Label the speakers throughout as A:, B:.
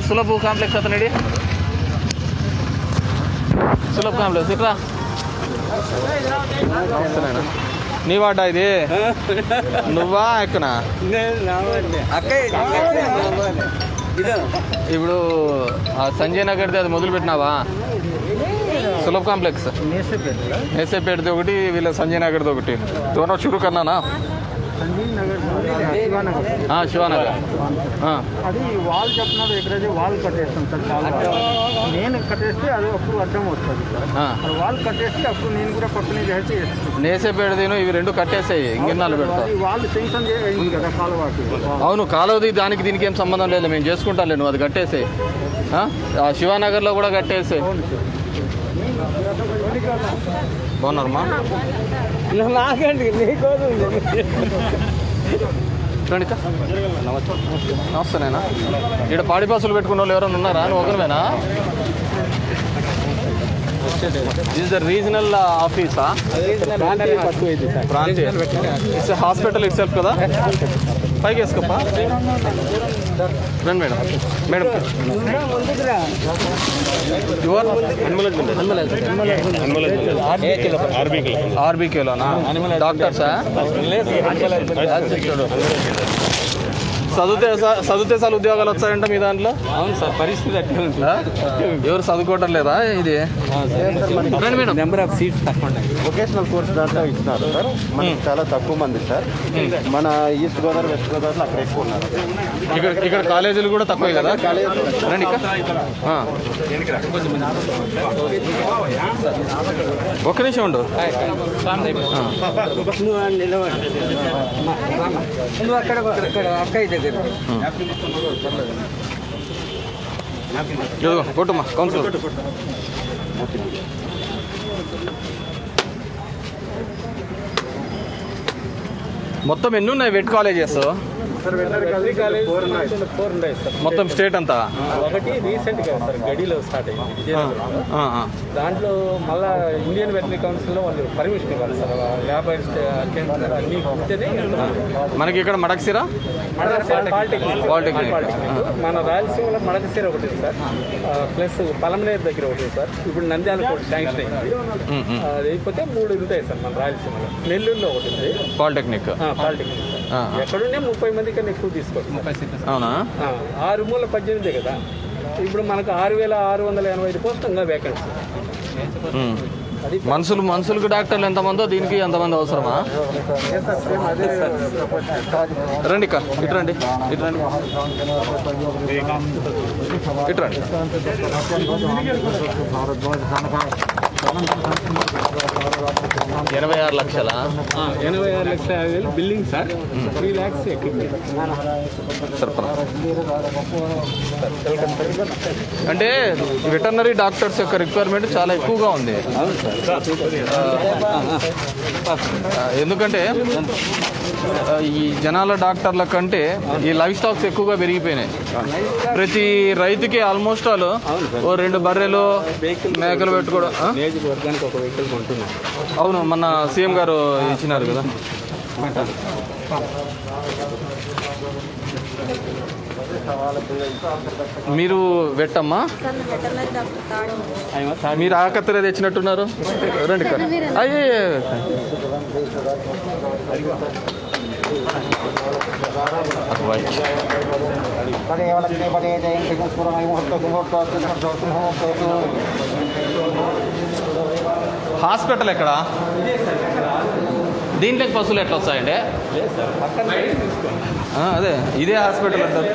A: Sulabh complex అతనిడి Sulabh complex ఇట్రా వస్తున్నాయినా నీ వాటా ఇది నువ్వా ఎక్కనా ఇప్పుడు సంజయ్ నగర్ది అది మొదలు పెట్టినావా సులభ్ కాంప్లెక్స్ నేసేపేటది ఒకటి వీళ్ళ సంజయ్ నగర్ది ఒకటి దోనో షురూ కన్నానా శివానగర్
B: అది వాల్ చెప్పినప్పుడు ఎక్కడైతే వాల్ కట్టేస్తాం సార్ చాలా నేను కట్టేస్తే అది అప్పుడు అడ్డం వస్తుంది సార్ వాల్ కట్టేస్తే అప్పుడు నేను కూడా పక్కనే చేసి
A: నేసేపేటదిను ఇవి రెండు కట్టేసాయి ఇంగిన్నాళ్ళు పెడతావు
B: వాళ్ళు సెంక్షన్ చేయండి కదా కాలువకి
A: అవును కాలువది దానికి దీనికి ఏం సంబంధం లేదు మేము చేసుకుంటాను నువ్వు అది కట్టేసాయి శివానగర్లో కూడా కట్టేసాయి బాగున్నారమ్మా
B: నాకండి నీకోసం
A: రండి నమస్తే నేనా ఇక్కడ పాడి పాసులు పెట్టుకున్న వాళ్ళు ఎవరైనా ఉన్నారా నువ్వు ఒకరివేనా This is the regional office, ప్రాంతీయ ఇట్స్ హాస్పిటల్ ఇట్ సెల్ఫ్ కదా పైకి వేసుకోప్పా రండి మేడం మేడం యువర్ ఆర్బీకేలోనా డాక్టర్సా చదివితే చాలు ఉద్యోగాలు వచ్చాయంట మీ దాంట్లో
B: అవును సార్ పరిస్థితి అట్లా
A: ఎవరు చదువుకోవటం లేదా ఇది మేడం
B: నెంబర్ ఆఫ్ సీట్స్ తక్కువ ఉన్నాయి
C: వొకేషనల్ కోర్స్ దాంట్లో ఇచ్చినారు సార్ మనకి చాలా తక్కువ మంది సార్ మన ఈస్ట్ గోదావరి వెస్ట్ గోదావరిలో అక్కడ ఎక్కువ ఉన్నారు
A: ఇక్కడ కాలేజీలు కూడా తక్కువే కదా రండి ఒక్క నిమిషం ఉండు
B: నువ్వు అక్కడ అక్కయ్య దగ్గర
A: కొట్టుమా కౌన్సిలర్ మొత్తం ఎన్ని ఉన్నాయి వెట్ కాలేజెస్ మొత్తం స్టేట్ అంతా
B: ఒకటి రీసెంట్ గా సార్ గడిలో స్టార్ట్ అయింది దాంట్లో మళ్ళా ఇండియన్ వెటనరీ కౌన్సిల్ లో వాళ్ళు పర్మిషన్ ఇవ్వాలి సార్ 50 అన్ని ఉంటేనే
A: మనకి ఇక్కడ మడకసిరా పాలిటెక్నిక్
B: మన రాయలసీమలో మడకసిర ఒకటి సార్ ప్లస్ పలమనేరు దగ్గర ఒకటి సార్ ఇప్పుడు నంద్యాల ఒకటి శాంక్షన్ అయింది అది అయిపోతే 3 ఉంటాయి సార్ మన రాయలసీమలో నెల్లూరులో ఒకటి ఉంది
A: పాలిటెక్నిక్
B: ఎక్కడుండే 30 మంది కన్నా ఎక్కువ తీసుకోవచ్చు
A: అవునా
B: 6 మూల 18 కదా ఇప్పుడు మనకు 6,685 పోస్టులు ఇంకా వేకెన్సీ
A: మనుషులకు డాక్టర్లు ఎంతమందో దీనికి ఎంతమంది అవసరమా రండి ఇటు రండి 86 లక్షల
B: 86,50,000 బిల్డింగ్ సార్ 3 lakhs ఎక్విప్మెంట్
A: అంటే వెటర్నరీ డాక్టర్స్ యొక్క రిక్వైర్మెంట్ చాలా ఎక్కువగా ఉంది ఎందుకంటే ఈ జనాల డాక్టర్ల కంటే ఈ లైఫ్ స్టాక్స్ ఎక్కువగా పెరిగిపోయినాయి ప్రతి రైతుకి ఆల్మోస్ట్ ఆల్ 2 బర్రెలు మేకలు పెట్టుకోవడం అవును మన సీఎం గారు ఇచ్చినారు కదా మీరు వెట్టమ్మా మీరు ఆకత్తరే తెచ్చినట్టున్నారు రండి అయ్యే హాస్పిటల్ ఎక్కడ దీంట్లోకి బస్సులు ఎట్లా వస్తాయండి అదే ఇదే హాస్పిటల్ అంటారు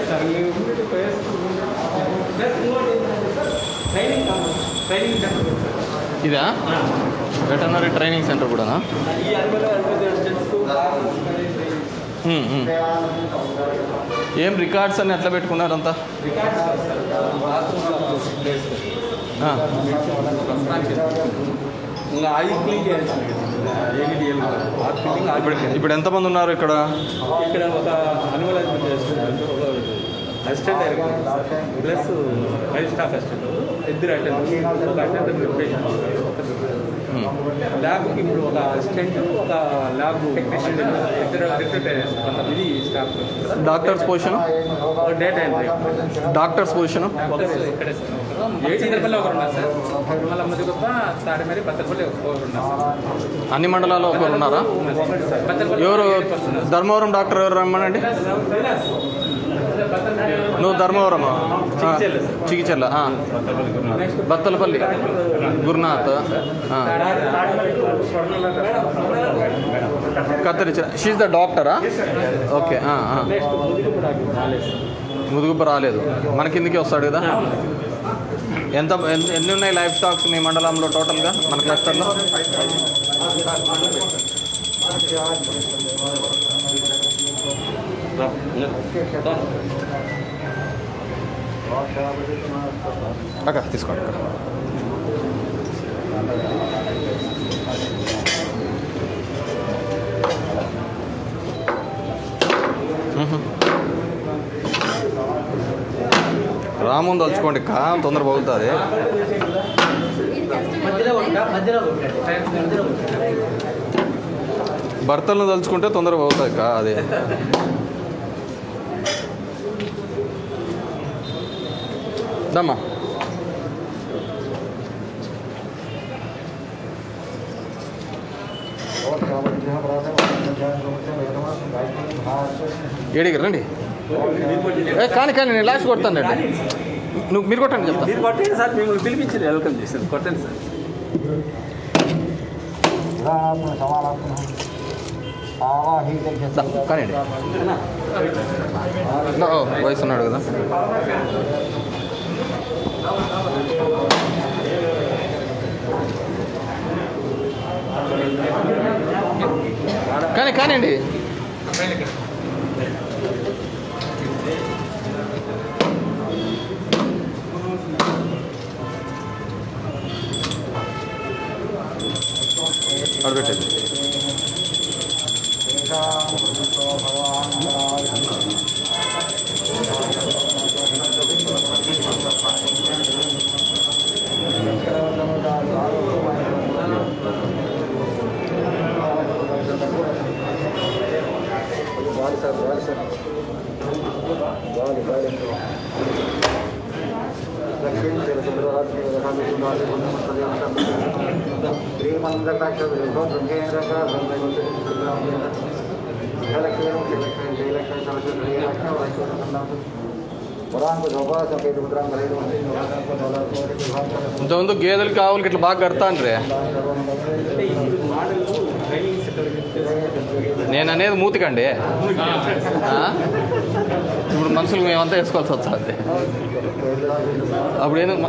A: ఇదా వెటర్నరీ ట్రైనింగ్ సెంటర్ కూడానా ఏం రికార్డ్స్ అని ఎట్లా పెట్టుకున్నారు అంతా ఇప్పుడు ఎంతమంది ఉన్నారు ఇక్కడ
B: ఒక animal assistant director plus 5 staff assistant 2 attender ఒక అటెండర్ ల్యాబ్కి ఇప్పుడు ఒక అసిస్టెంట్ ఒక ల్యాబ్ టెక్నీషియన్ ఇది స్టాఫ్.
A: డాక్టర్స్ పొజిషన్,
B: ఒక డేటా ఎంట్రీ.
A: డాక్టర్స్ పొజిషన్
B: ఇక్కడే సార్ ఏజీపల్లి ఒకరు ఉన్నారు సార్, మళ్ళీ మధ్యగొప్ప తాడిమేరి బత్తలపల్లి ఒకరు ఉన్నారు.
A: అన్ని మండలాల్లో ఒకరు ఉన్నారా? ఎవరు? ధర్మవరం డాక్టర్ ఎవరు రమ్మనండి. నువ్వు ధర్మవరమా? చిగిచెల్ల, బత్తలపల్లి గురునాథ్, కత్తిరించ. షీజ్ ద డాక్టరా? ఓకే. ముదుగుబ్బ రాలేదు, మన కిందికి వస్తాడు కదా. ఎన్ని ఉన్నాయి లైఫ్ స్టాక్స్ మీ మండలంలో టోటల్గా మన క్లస్టర్లో? అక్క తీసుకోండి. రాముని తలుచుకోండి, తొందర బాగుతుంది. భర్తలను తలుచుకుంటే తొందర బాగుతుంది అదే. దమ్మా ఏడికి రండి. కానీ నేను లాస్ట్ కొడతాను రండి. మీరు కొట్టండి, చెప్తా.
B: మీరు కొట్టండి సార్, మిమ్మల్ని పిలిపించి వెల్కమ్ చేశాను. కొట్టండి సార్.
A: కానీ వయసు ఉన్నాడు కదా. కానివ్వండి. అడబెట్టండి. ఇంతకుముందు గేదెలకి ఆవులకి ఇట్లా బాగా కడతాను. నేను అనేది మూతికండి. ఇప్పుడు మనుషులు మేమంతా వేసుకోవాల్సి వస్తుంది. అప్పుడు ఎందుకు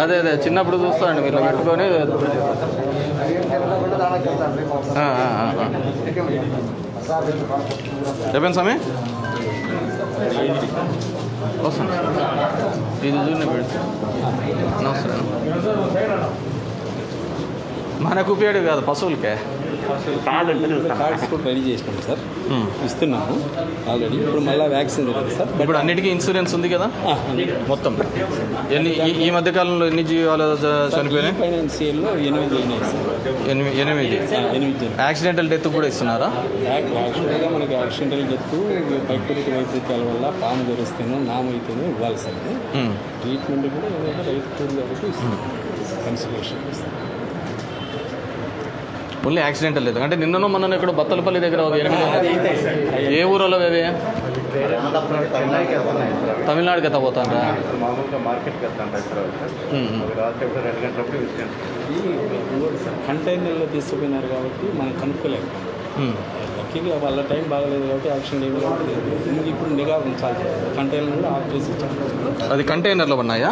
A: అదే చిన్నప్పుడు చూస్తానండి మీరు పెట్టుకొని. చెప్పండి స్వామి. వస్తాను. ఇది చూడండి పెడితే నమస్కారం. మనకు ఉపయోగం కాదు, పశువులకే.
B: కార్డ్స్ కూడా రెడీ చేసినాం సార్, ఇస్తున్నాము ఆల్రెడీ. ఇప్పుడు మళ్ళీ వ్యాక్సిన్ ఉంది సార్.
A: ఇప్పుడు అన్నిటికీ ఇన్సూరెన్స్ ఉంది కదా మొత్తం. ఈ మధ్య కాలంలో ఎన్ని జీవాలు చనిపోయినాయి?
B: ఫైనాన్షియల్లో 8 అయినాయి సార్. 8
A: యాక్సిడెంటల్ డెత్ కూడా ఇస్తున్నారా?
B: యాక్సిడెంటల్గా మనకి యాక్సిడెంటల్ డెత్ ప్రకృతి వైద్యాల వల్ల పాము తెరిస్తేనో నామైతేనో ఇవ్వాలి సార్. ట్రీట్మెంట్ కూడా ఏదైనా రైతు కూలి కాబట్టి కన్సిడరేషన్ ఇస్తాం.
A: ఓన్లీ యాక్సిడెంటల్ లేదు అంటే నిన్ననో మొన్న ఇక్కడ బత్తలపల్లి దగ్గర 8. ఏ ఊరిలో అవి? తమిళనాడుకి ఎత్త పోతాండ్రా?
B: కంటైనర్లో తీసుకుపోయినారు కాబట్టి మనం కనుక్కోలేము. లక్కీగా వాళ్ళ టైం బాగలేదు కాబట్టి యాక్షన్ ఏమి కాబట్టి ఇప్పుడు నిఘా ఉంచాలి. కంటైనర్లో ఆఫ్ చేసి
A: అది కంటైనర్లో ఉన్నాయా?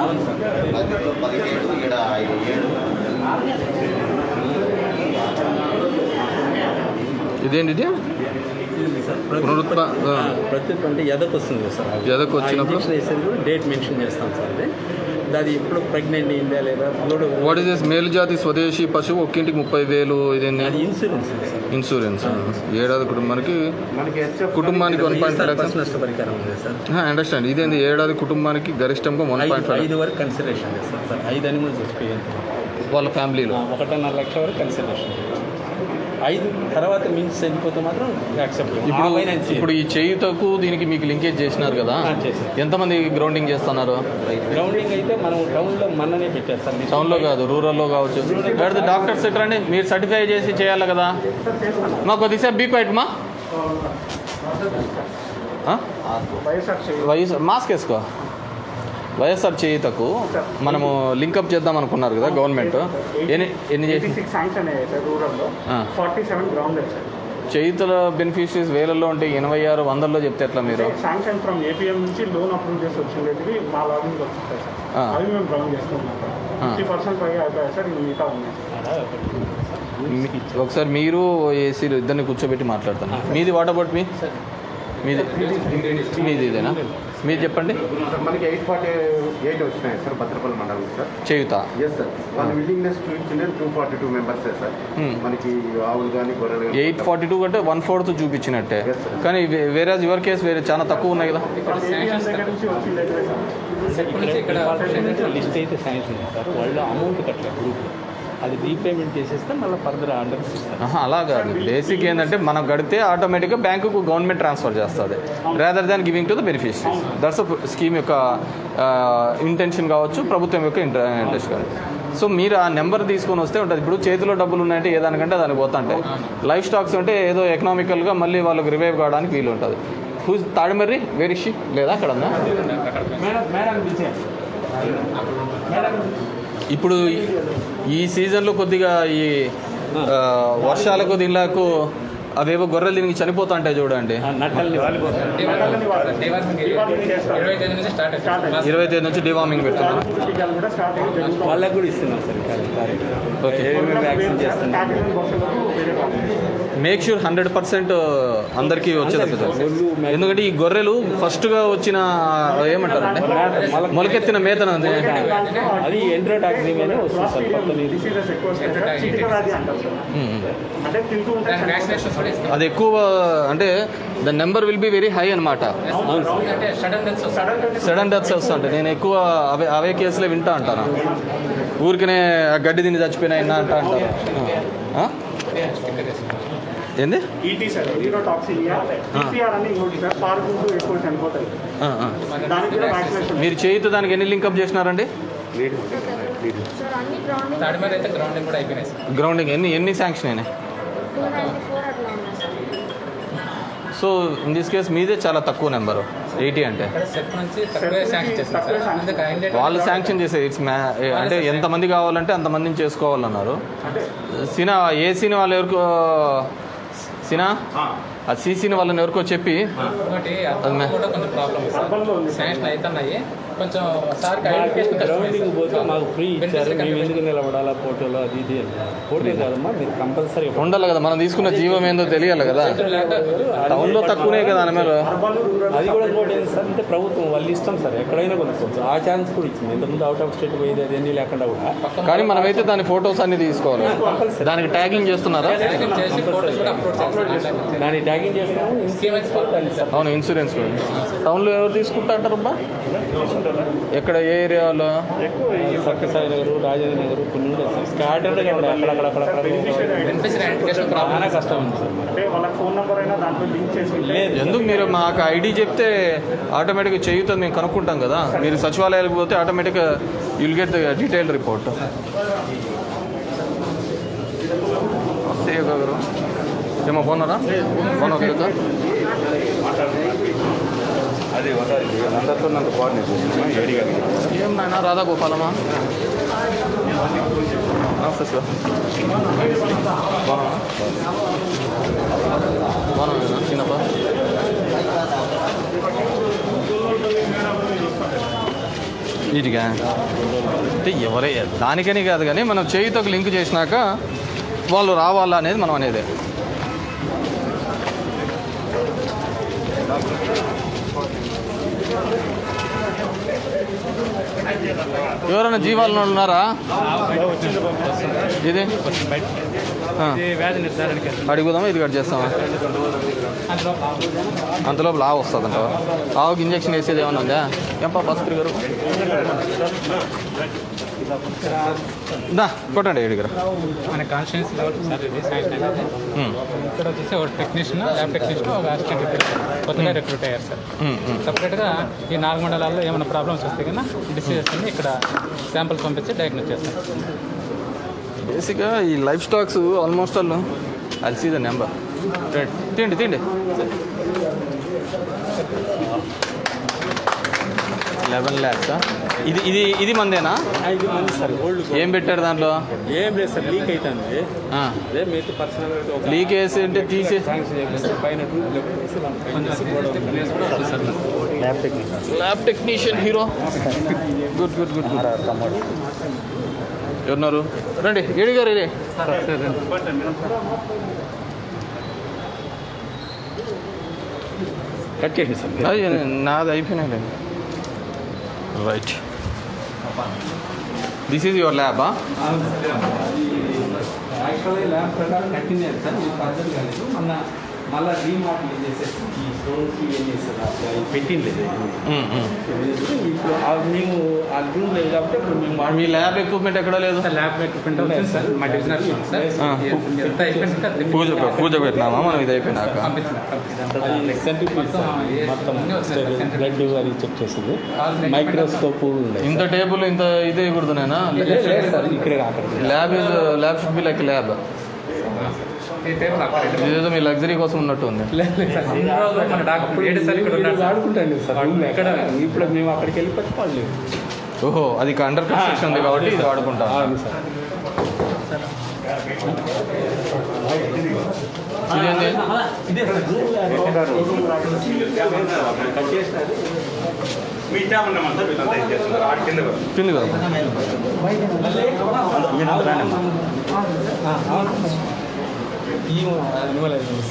A: ఇదేంటి
B: ప్రత్యేక అంటే ఎదకు వస్తుంది సార్.
A: ఎదకు వచ్చినప్పుడు
B: డేట్ మెన్షన్ చేస్తాం సార్. అది ఎప్పుడు ప్రెగ్నెంట్ అయిందా లేదా.
A: వాట్ ఇస్ దిస్ మేలు జాతి స్వదేశీ పశువు ఒక్కింటికి 30,000. ఇదేంటి?
B: అది ఇన్సూరెన్స్ సార్.
A: ఇన్సూరెన్స్ ఏడాది కుటుంబానికి
C: మనకి
A: కుటుంబానికి 1.5 lakhs
B: నష్టపరిహారం ఉంది సార్.
A: అండర్స్టాండ్. ఇదేంది ఏడాది కుటుంబానికి గరిష్టంగా 1.5
B: 5 వరకు కన్సిడరేషన్ లేదు సార్. 5 అని కూడా చెప్పేయండి.
A: వాళ్ళ ఫ్యామిలీలో
B: 1.5 లక్ష వరకు కన్సిడరేషన్. 5 తర్వాత మించి చనిపోతే మాత్రం యాక్సెప్ట్.
A: ఇప్పుడు ఈ చేయుతకు దీనికి మీకు లింకేజ్ చేసినారు కదా, ఎంతమంది గ్రౌండింగ్ చేస్తున్నారు?
B: గ్రౌండింగ్ అయితే మనం టౌన్లో మననే పెట్టారు సార్.
A: టౌన్లో కాదు, రూరల్లో కావచ్చు. లేదా డాక్టర్స్ ఎట్రండి, మీరు సర్టిఫై చేసి చేయాలి కదా. మా కొద్దిసేపు బీ క్వైట్ మా వైఎస్ఆర్ మాస్క్ వేసుకో. వైఎస్ఆర్ చేయుతకు మనము లింకప్ చేద్దాం అనుకున్నారు కదా గవర్నమెంట్. ఎన్ని చేసి చేయుతల బెనిఫిషరీస్ వేలల్లో ఉంటే 86 100లో చెప్తే ఎట్లా మీరు?
D: శాంక్షన్ ఫ్రమ్ ఏపీఎం నుంచి లోన్ అప్రూవ్ చేసి వచ్చిండేది మా లాగిన్కి వచ్చింది సార్. అవి మేము బ్రౌన్ చేసుకున్నాం సార్. 50% పైగా అయిపోయాయి సార్. ఇది మిగతా ఉన్నాయి.
A: ఒకసారి మీరు ఏసీలు ఇద్దరిని కూర్చోబెట్టి మాట్లాడతాను. మీది వాట్ అబౌట్ మీది ఇదేనా? మీరు చెప్పండి.
C: మనకి 848 వచ్చినాయి సార్ భద్రపల్లి మండలం సార్.
A: చేయుత
C: ఎస్ సార్. వాళ్ళ విల్లింగ్నెస్ చూపించింది 242 మెంబర్సే సార్. మనకి ఆవులు కానీ గొర్రెలు కానీ
A: 842 అంటే 1/4 చూపించినట్టే. కానీ వేరే యువర్ కేసు వేరే చాలా తక్కువ ఉన్నాయి కదా.
B: లిస్ట్ అయితే శాంక్షన్ సార్. వాళ్ళు అమౌంట్ కట్టలేదు గ్రూప్, అది రీపేమెంట్ చేసేస్తే మళ్ళీ ఫర్దర్ ఆర్డర్స్ ఇస్తారు.
A: అలా కాదు, బేసిక్ ఏంటంటే మనం గడితే ఆటోమేటిక్గా బ్యాంకుకు గవర్నమెంట్ ట్రాన్స్ఫర్ చేస్తుంది rather than giving to the beneficiaries. That's scheme యొక్క ఇంటెన్షన్ కావచ్చు, ప్రభుత్వం యొక్క ఇంట్రెస్ట్ కావచ్చు. సో మీరు ఆ నెంబర్ తీసుకొని వస్తే ఉంటుంది. ఇప్పుడు చేతిలో డబ్బులు ఉన్నాయంటే ఏదానికంటే దానికి పోతుంటాయి. లైఫ్ స్టాక్స్ అంటే ఏదో ఎకనామికల్గా మళ్ళీ వాళ్ళకి రివైవ్ కావడానికి వీలు ఉంటుంది. హూజ్ తాడిమర్రి వేరిషి లేదా అక్కడ ఉందా? ఇప్పుడు ఈ సీజన్లో కొద్దిగా ఈ వర్షాలకు దీనిలకు అవేవో గొర్రెలు దీనికి చనిపోతా ఉంటాయి చూడండి. 25 నుంచి డివార్మింగ్ పెడుతున్నారు.
B: వాళ్ళకు కూడా ఇస్తున్నాం సార్.
A: ఓకే,
B: వ్యాక్సిన్ చేస్తున్నాం.
A: మేక్ షూర్ 100% అందరికీ వచ్చేది. ఎందుకంటే ఈ గొర్రెలు ఫస్ట్గా వచ్చిన ఏమంటారంటే మొలకెత్తిన మేతన
B: అది ఎంట్రోటాక్సిన్ అనే వస్తుంది సార్.
A: అది ఎక్కువ అంటే the number will be very high అనమాట. సడన్ డెత్స్ వస్తుంటాయి. నేను ఎక్కువ అవే కేసులే వింటా అంటాను. ఊరికనే గడ్డి తిని చచ్చిపోయినాయి అంటా అంటారు. ఏంది
D: ఈటీ సార్, న్యూరోటాక్సిమియా, టీపీఆర్ అని ఇంకోటి సార్. పార్కింగ్ ఎక్కువ చనిపోతాయి. దానికి కూడా వ్యాక్సినేషన్.
A: మీరు చేయితే దానికి ఎన్ని లింకప్ చేసినారండి? గ్రౌండింగ్ ఎన్ని శాంక్షన్ అయినాయి? సో ఇన్ దిస్ కేస్ మీదే చాలా తక్కువ నెంబరు 80 అంటే. వాళ్ళు శాంక్షన్ చేసే అంటే ఎంతమంది కావాలంటే అంతమందిని చేసుకోవాలన్నారు. సినా ఏసీని వాళ్ళు ఎవరికో సినా ఆ సీసీని వాళ్ళని ఎవరికో చెప్పి
B: కొంచెం గ్రౌండింగ్ పోతే మాకు ఫ్రీ ఇచ్చారు. మేము ఎందుకు నిలబడాలా ఫోటోలో అది ఇది. ఫోటో కాదమ్మా, మీరు కంపల్సరీ
A: ఉండాలి కదా. మనం తీసుకున్న జీవం ఏందో తెలియాలి కదా. టౌన్లో తక్కువనే కదా దాని మీద.
B: అది కూడా ఇంకోటి ఏంటి సార్ అంటే ప్రభుత్వం వాళ్ళు ఇష్టం సార్, ఎక్కడైనా కొనుక్కోవచ్చు. ఆ ఛాన్స్ కూడా ఇచ్చింది. ఇంతకుముందు అవుట్ ఆఫ్ స్టేట్ పోయేది అది అన్నీ లేకుండా కూడా.
A: కానీ మనమైతే దాని ఫొటోస్ అన్ని తీసుకోవాలి. దానికి ట్యాగింగ్ చేస్తున్నారా?
B: దాన్ని ట్యాగింగ్ చేస్తాము.
A: అవును, ఇన్సూరెన్స్ టౌన్లో ఎవరు తీసుకుంటా అంటారు అబ్బా? ఎక్కడ ఏ ఏరియాలో?
B: సత్యసాయి నగర్, రాజేంద్ర నగర్ కొన్ని స్కాటర్డ్గా ఉన్నాయి. చాలా కష్టం ఉంది సార్.
A: ఎందుకు మీరు మాకు ఐడి చెప్తే ఆటోమేటిక్గా చేయుతుంది, మేము కనుక్కుంటాం కదా. మీరు సచివాలయాలకు పోతే ఆటోమేటిక్గా you'll get the detailed report. వస్తే గారు ఏమో బాగున్నారా? బాగున్నా
C: అది ఒకసారి అందరితో నన్ను కోఆర్డినేట్
A: ఏం నాయన రాధా గోపాలమా? నమస్తే సార్. బాగున్నా చిన్నప్ప. వీటిగా అంటే ఎవరే దానికని కాదు, కానీ మనం చేయితో లింక్ చేసినాక వాళ్ళు రావాలా అనేది మనం అనేది. ఎవరైనా జీవాలు ఉన్నారా? ఇది
B: ఇది వ్యాధి నిర్ధారణకి
A: అడుగుదామా ఇది కట్ చేస్తామా అంతలోపు లావు వస్తుంది అంట ఆవుకి ఇంజక్షన్ వేసేది ఏమన్నా ఉందా ఏంపా పసుపు గారు దా కొట్టండి ఏడుగురు
B: మన కాన్స్టిట్యూన్సీ లెవెల్ సార్ ఇది శాంక్షన్ అనేది ఇక్కడ వచ్చేసి ఒక టెక్నీషియన్ ల్యాబ్ టెక్నీషియన్ ఒక అసిస్టెంట్ కొత్తగా రిక్రూట్ అయ్యారు సార్ సపరేట్గా ఈ 4 మండలాల్లో ఏమైనా ప్రాబ్లమ్స్ వస్తే కన్నా డిసీజెస్ అన్ని ఇక్కడ శాంపిల్స్ పంపించి డయాగ్నోస్ చేస్తాం
A: బేసిక్గా ఈ లైఫ్ స్టాక్స్ ఆల్మోస్ట్ ఆల్ అది సీ ద నెంబర్ తిండి 11 lakhs ఇది మందేనా
B: 5 మంది సార్ ఓల్డ్
A: ఏం పెట్టారు దాంట్లో
B: ఏం లేదు సార్ లీక్ అవుతుంది అదే మీకు పర్సనల్
A: లీక్ వేసి అంటే తీసి
B: పైన
A: ల్యాబ్ టెక్నీషియన్ హీరో గుడ్ ఎవరున్నారు రండి ఏడి గారు ఇదే
B: కట్ చేసి సార్
A: నాది అయిపోయినాయి రైట్ దిస్ ఈజ్ యువర్ ల్యాబా
B: యాక్చువల్లీ ల్యాబ్ ప్రకారం కంటిన్యూ సార్ మీకు పద్ధతి కాలేదు మళ్ళీ డీమార్టింగ్ చేసేసి ఈ స్టోన్స్ ఏం చేస్తారు పెట్టింది ఇప్పుడు మేము ఆ రూమ్ లేదు కాబట్టి ఇప్పుడు మేము
A: మీ ల్యాబ్ ఎక్విప్మెంట్ ఎక్కడ లేదు
B: ల్యాబ్ ఎక్విప్మెంట్ లేదు సార్ మా డివిజనల్ సార్
A: పూజ పెట్టినామా మనం ఇది అయిపోయినాక
B: బ్లడ్ అది చెక్ చేసింది మైక్రోస్కోప్
A: ఇంత టేబుల్ ఇంత ఇదే కుడుతున్నాయినా
B: ఇక్కడ అక్కడ
A: lab should be like lab ఇదేదో మీ లగ్జరీ కోసం ఉన్నట్టు ఉంది
B: ఆడుకుంటాను సార్ ఇక్కడ ఇప్పుడు మేము అక్కడికి వెళ్ళిపోతే వాళ్ళు
A: ఓహో అది అండర్ కన్స్ట్రక్షన్ ఉంది కాబట్టి ఇది వాడుకుంటాం ఇదేంటి కింది కదా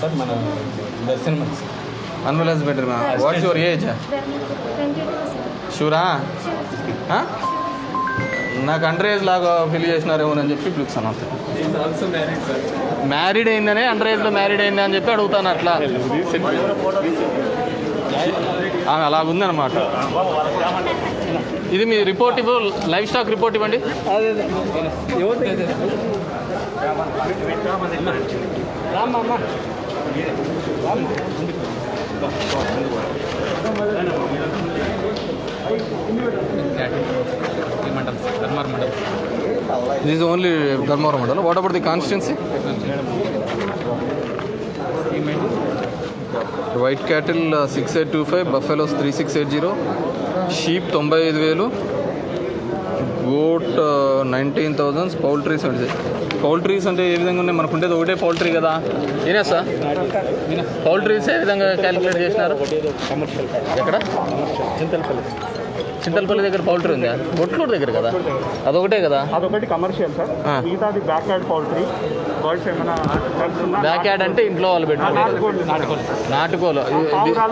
B: సార్ మన దర్శనం
A: అన్వలైజ్ బెటర్ వాట్స్ యువర్ ఏజ్ షూరా నాకు అండర్ ఏజ్ లాగా ఫిల్ చేసినారేమోనని చెప్పి పిలుస్తాను అంత మ్యారీడ్ అయిందనే అండర్ ఏజ్లో మ్యారీడ్ అయింది అని చెప్పి అడుగుతాను అట్లా ఆమె అలాగుందనమాట ఇది మీ రిపోర్ట్ లైఫ్ స్టాక్ రిపోర్ట్ ఇవ్వండి This is only Dharmawar Mandal. What about the constituency? White cattle 6825, buffaloes 3680, sheep 95,000, goat 19,000, poultry 76. Poultries అంటే ఏ విధంగా ఉన్నాయి మనకు ఉండేది ఒకటే పౌల్ట్రీ కదా ఏనా సార్ పౌల్ట్రీస్ ఏ విధంగా క్యాలిక్యులేట్ చేసినారు ఎక్కడ చింతలపల్లి దగ్గర పౌల్ట్రీ ఉందా ఒట్లూరు దగ్గర కదా అదొకటే కదా
D: అదొకటి కమర్షియల్ సార్ మిగతాది బ్యాక్ యార్డ్ పౌల్ట్రీ బర్డ్స్ ఏమైనా
A: బ్యాక్ యార్డ్ అంటే ఇంట్లో వాళ్ళు పెట్టుకోవాలి నాటుకోలు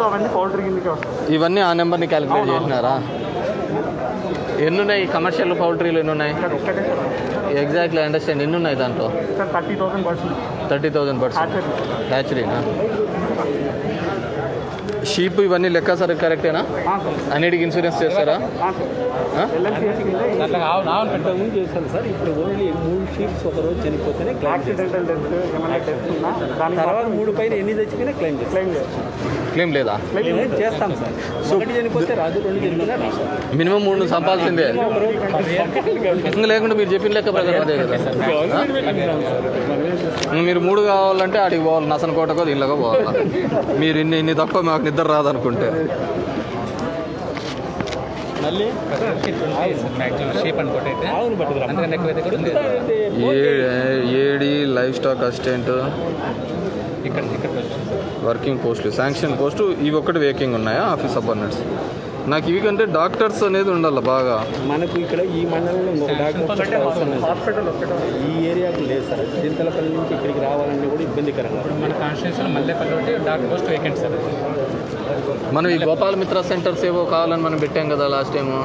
D: అవన్నీ పౌల్ట్రీ కిందకే వస్తాయి
A: ఇవన్నీ ఆ నెంబర్ని క్యాలిక్యులేట్ చేసినారా ఎన్ని ఉన్నాయి కమర్షియల్ పౌల్ట్రీలు ఎన్ని ఉన్నాయి ఎగ్జాక్ట్లీ అండర్స్టాండ్ ఎన్ని ఉన్నాయి దాంట్లో 30,000 బర్డ్స్ హ్యాచరీనా షీప్ ఇవన్నీ లెక్క సార్ కరెక్టేనా అన్నిటికి ఇన్సూరెన్స్ చేస్తారా
B: చేశాను సార్ ఇప్పుడు ఓన్లీ 3 షీప్స్ ఒక రోజు చనిపోతేనే
D: యాక్సిడెంటల్ డెత్ ఏమైనా డెత్ ఉన్నా దాని
B: తర్వాత 3 పైన ఎన్ని తెచ్చిపోయినా
A: క్లెయిమ్ లేదా
B: చేస్తాం సార్ ఒకటి చనిపోతే రాదు 2 చనిపోయినా రాదు
A: మినిమం 3 సంపాల్సిందే ఇంకా లేకుండా మీరు చెప్పిన లెక్క ప్రకారం అదే కదా మీరు 3 కావాలంటే ఆడికి పోవాలి నసనకోటకో దీనిలోకో పోవాలి మీరు ఇన్ని తక్కువ మాకు నిద్ర రాదనుకుంటే AD life stock assistant working పోస్టులు శాంక్షన్ పోస్టు ఇవి ఒకటి వేకింగ్ ఉన్నాయా ఆఫీస్ అపాయింట్మెంట్స్ నాకు ఇవి కంటే డాక్టర్స్ అనేది ఉండాలి బాగా.
C: మనకు ఇక్కడ ఈ మండలంలో ఇంకొక డాక్టర్ అవసరం లేదు.
D: హాస్పిటల్ ఒక్కటే
C: ఈ ఏరియాకి లేదు సార్. చింతలపల్లి నుంచి ఇక్కడికి రావాలన్నా కూడా ఇబ్బందికరంగా.
B: మన కాన్స్టిట్యూన్సీలో మల్లేపల్లి ఒకటి డాక్టర్ పోస్ట్ వేకెంట్ సార్.
A: మనం ఈ గోపాల మిత్ర సెంటర్స్ ఏవో కావాలని మనం పెట్టాం కదా లాస్ట్ టైము.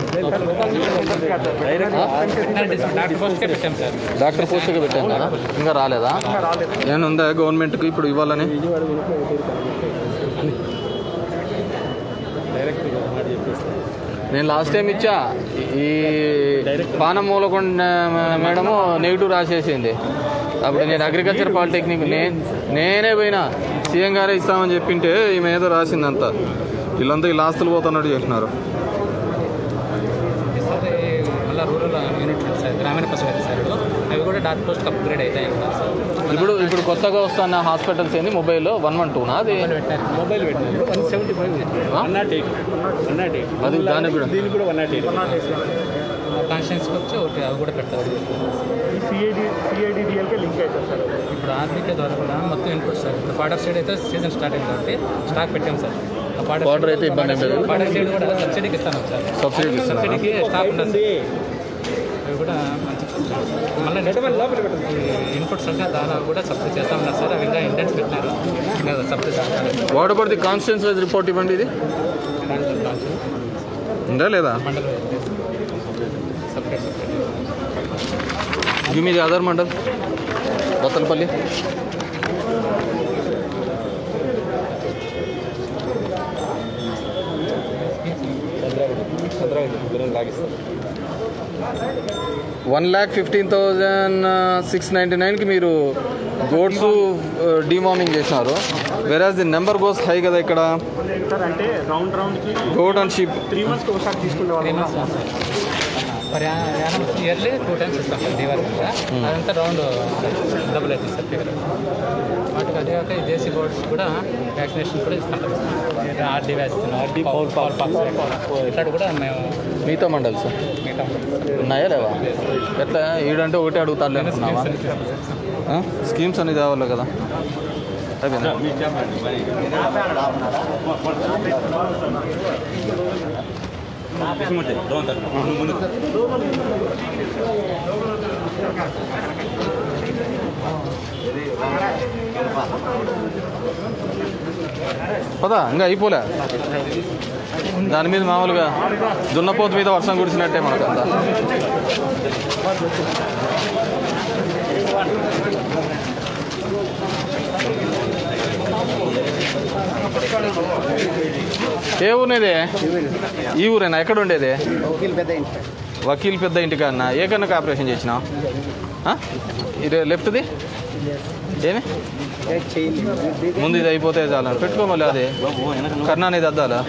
B: డాక్టర్ పోస్ట్కే పెట్టాం సార్.
A: డాక్టర్ పోస్ట్గా పెట్టాం కదా, ఇంకా రాలేదా? నేను ఉందా గవర్నమెంట్కి ఇప్పుడు ఇవ్వాలని? నేను లాస్ట్ టైం ఇచ్చా. ఈ పానం మూలకొండ మేడము నెగిటివ్ రాసేసింది. అప్పుడు నేను అగ్రికల్చర్ పాలిటెక్నిక్ నేనే పోయినా, సీఎం గారే ఇస్తామని చెప్పింటే ఈమె ఏదో రాసిందంతా. వీళ్ళంతా ఈ ఆస్తులు పోతున్నట్టు చేసినారు.
B: సార్ మళ్ళీ రూరల్ యూనిట్ సార్, గ్రామీణ పశు వైద్యశాలలో అవి కూడా డాక్టర్ పోస్ట్ అప్గ్రేడ్ అవుతాయి సార్.
A: ఇప్పుడు కొత్తగా వస్తున్న హాస్పిటల్స్ ఏంది? మొబైల్ 112 అది
C: మొబైల్ పెట్టినారు 175 108
A: అది దాని కూడా
C: దీనికి కూడా 108.
B: కాన్స్టిట్యూన్సీకి వచ్చి ఒకటి అవి కూడా పెడతారు.
D: సిఐడిడిఎల్కే లింక్ అవుతుంది సార్.
B: ఇప్పుడు ఆర్బీకే ద్వారా కూడా మొత్తం ఇన్పుట్ సార్. ఇప్పుడు ఫాడర్ సైడ్ అయితే సీజన్ స్టార్ట్ అయింది కాబట్టి స్టాక్ పెట్టాం సార్.
A: Fodder అయితే ఇబ్బంది ఏం లేదు.
B: ఫాడర్ సైడ్ కూడా సబ్సిడీకి ఇస్తాను సార్.
A: సబ్సిడీ ఇస్తున్నారు.
B: సబ్సిడీకి స్టాక్ ఉంటుంది. అవి కూడా మంచి మళ్ళీ ఇన్పుట్స్ అంటే దాని కూడా సప్లై చేస్తామన్నారు సార్. అవి ఇంకా ఇంటెన్స్ పెట్టినారు, సప్లై చేస్తారు.
A: What about the constituency wise report ఇవ్వండి. ఇది ఉందా లేదా?
B: Mandal separate
A: give me the other mandal. Bathalapalli.
C: లాగిస్తారు
A: 1,15,699కి మీరు గోడ్స్ డిమార్మింగ్ చేసినారు. వెరాజ్ ది నెంబర్ గోస్ హై కదా ఇక్కడ.
D: సార్ అంటే రౌండ్కి
A: గోడ్ అండ్ షీప్
D: 3 monthsకి ఒకసారి తీసుకునే వాళ్ళు.
B: మరి ఇయర్లీ 2 times ఇస్తాం సార్ దీవాళి మీద. అదంతా రౌండ్ డబుల్ అవుతుంది సార్ ఫిగర్. వాటికి అదే కాక ఈ దేశీ బోర్డ్స్ కూడా వ్యాక్సినేషన్ కూడా ఇస్తాం sir. RD vaccine, fowl pox ఇట్లాంటి కూడా మేము
A: మిగతా మండల్స్
B: మిగతా
A: ఉన్నాయా లేవా? ఎట్లా ఈడంటే ఒకటే అడుగుతాను అనుకున్నావా? స్కీమ్స్ అనేది కావాలి కదా. అయిపోయిందా? పదా ఇంకా అయిపోలే. దాని మీద మామూలుగా దున్నపోతు మీద వర్షం కురిసినట్టే మనకు అంతా. ఏ ఊరినేది? ఈ ఊరేనా? ఎక్కడ ఉండేది? వకీల్ పెద్ద ఇంటికా అన్న. ఏ కన్నా ఆపరేషన్ చేసినా? ఇది లెఫ్ట్ది ఏమి ముందు ఇది అయిపోతే చాలా పెట్టుకోమలే. అది కర్ణ అనేది అద్దాలా?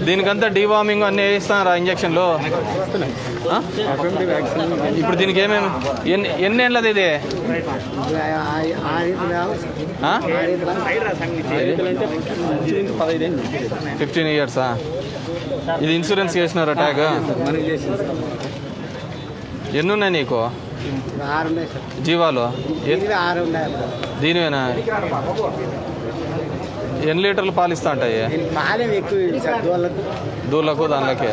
A: దీనికంతా డివార్మింగ్ అన్నీ వేయిస్తారా ఇంజక్షన్లు? ఇప్పుడు దీనికి ఏమేమి ఎన్ని ఏళ్ళది ఇది? 15 years. ఇది ఇన్సూరెన్స్ చేసినారా? ట్యాగ్ ఎన్ని ఉన్నాయి నీకు జీవాలు? దీనివేనా? ఎన్ని లీటర్లు పాలు ఇస్తా ఉంటాయి? దూళ్ళకు దానిలోకే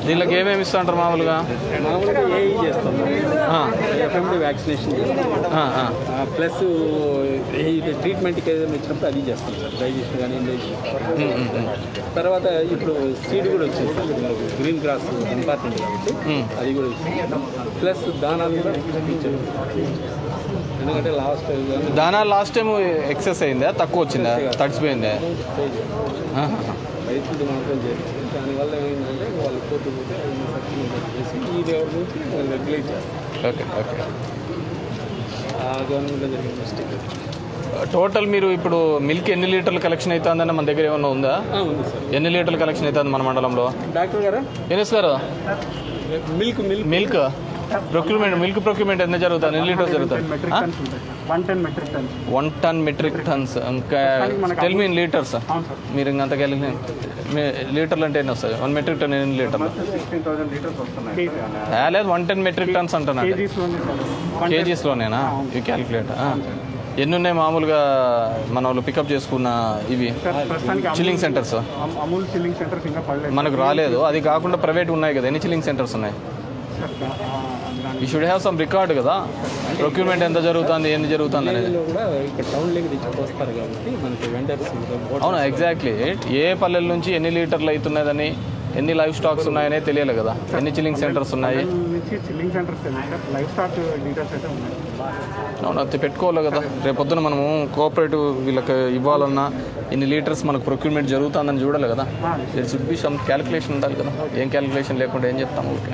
A: దీనిలోకి ఏమేమి ఇస్తా ఉంటారు మామూలుగా?
C: వ్యాక్సినేషన్ ప్లస్ ట్రీట్మెంట్కి ఏదైనా ఇచ్చినప్పుడు అది చేస్తాం సార్. డైజెషన్ కానీ తర్వాత ఇప్పుడు సీడ్ కూడా వచ్చింది సార్. గ్రీన్ గ్రాస్ ఇంపార్టెంట్ కాబట్టి అది కూడా ఇస్తాం. ప్లస్ దానాలు కూడా ఇచ్చారు. ఎందుకంటే
A: దానా లాస్ట్ టైం ఎక్సెస్ అయిందా? తక్కువ వచ్చిందా? తడిచిపోయిందా?
C: రైతులు మాత్రం చేస్తారు. దానివల్ల ఏమైందంటే వాళ్ళు పోటీ చేసి ఈ లెవెల్ నుంచి రెగ్యులేట్ చేస్తారు.
A: Okay okay.
C: గవర్నమెంట్లో జరిగిన మిస్టేక్.
A: టోటల్ మీరు ఇప్పుడు మిల్క్ ఎన్ని లీటర్లు కలెక్షన్ అవుతుందని మన దగ్గర ఏమన్నా ఉందా?
C: ఉంది సార్.
A: ఎన్ని లీటర్లు కలెక్షన్ అవుతుంది మన మండలంలో?
C: డాక్టర్ గారా?
A: ఎన్ఎస్ గారు మిల్క్ ప్రొక్యూర్మెంట్ ఎంత జరుగుతుంది? ఎన్ని లీటర్స్ జరుగుతుంది?
D: 110 metric tons.
A: 110 metric tons. ఇంకా టెల్ మీ ఇన్ లీటర్స్. మీరు ఇంకంత లీటర్లు అంటే ఎన్ని వస్తాయి? 1 metric ton ఎన్ని లీటర్లు?
D: 16,000 liters వస్తున్నాయి.
A: లేదు 110 metric tons అంటున్నాను. కేజీస్లోనేనా? You calculate. ఎన్ని ఉన్నాయి మామూలుగా మన వాళ్ళు పికప్ చేసుకున్న ఇవి
D: ప్రస్తుతానికి
A: chilling centres?
D: Amul chilling centres ఇంకా పడలేదు
A: మనకు రాలేదు. అది కాకుండా ప్రైవేట్ ఉన్నాయి కదా, ఎన్ని చిల్లింగ్ సెంటర్స్ ఉన్నాయి? You should have some record కదా, ప్రొక్యూర్మెంట్ ఎంత జరుగుతుంది, ఎన్ని జరుగుతుంది అనేది.
C: కూడా ఇక్కడ టౌన్లోకి తెచ్చుకొస్తారు కాబట్టి మనకి వెండర్స్
A: అవును, ఎగ్జాక్ట్లీ. ఏ పల్లెల నుంచి ఎన్ని లీటర్లు అవుతున్నదని, ఎన్ని లైవ్ స్టాక్స్ ఉన్నాయనే తెలియాలి కదా, ఎన్ని చిల్లింగ్ సెంటర్స్ ఉన్నాయి.
D: నుంచి chilling centres life stock litres అయితే ఉన్నాయి.
A: అవును, అది పెట్టుకోవాలి కదా. రేపొద్దున మనము కోఆపరేటివ్ వీళ్ళకి ఇవ్వాలన్నా ఇన్ని లీటర్స్ మనకు ప్రొక్యూర్మెంట్ జరుగుతుందని చూడాలి కదా. There should be some calculation ఉండాలి కదా. ఏం క్యాలిక్యులేషన్ లేకుండా ఏం చెప్తాము? ఓకే,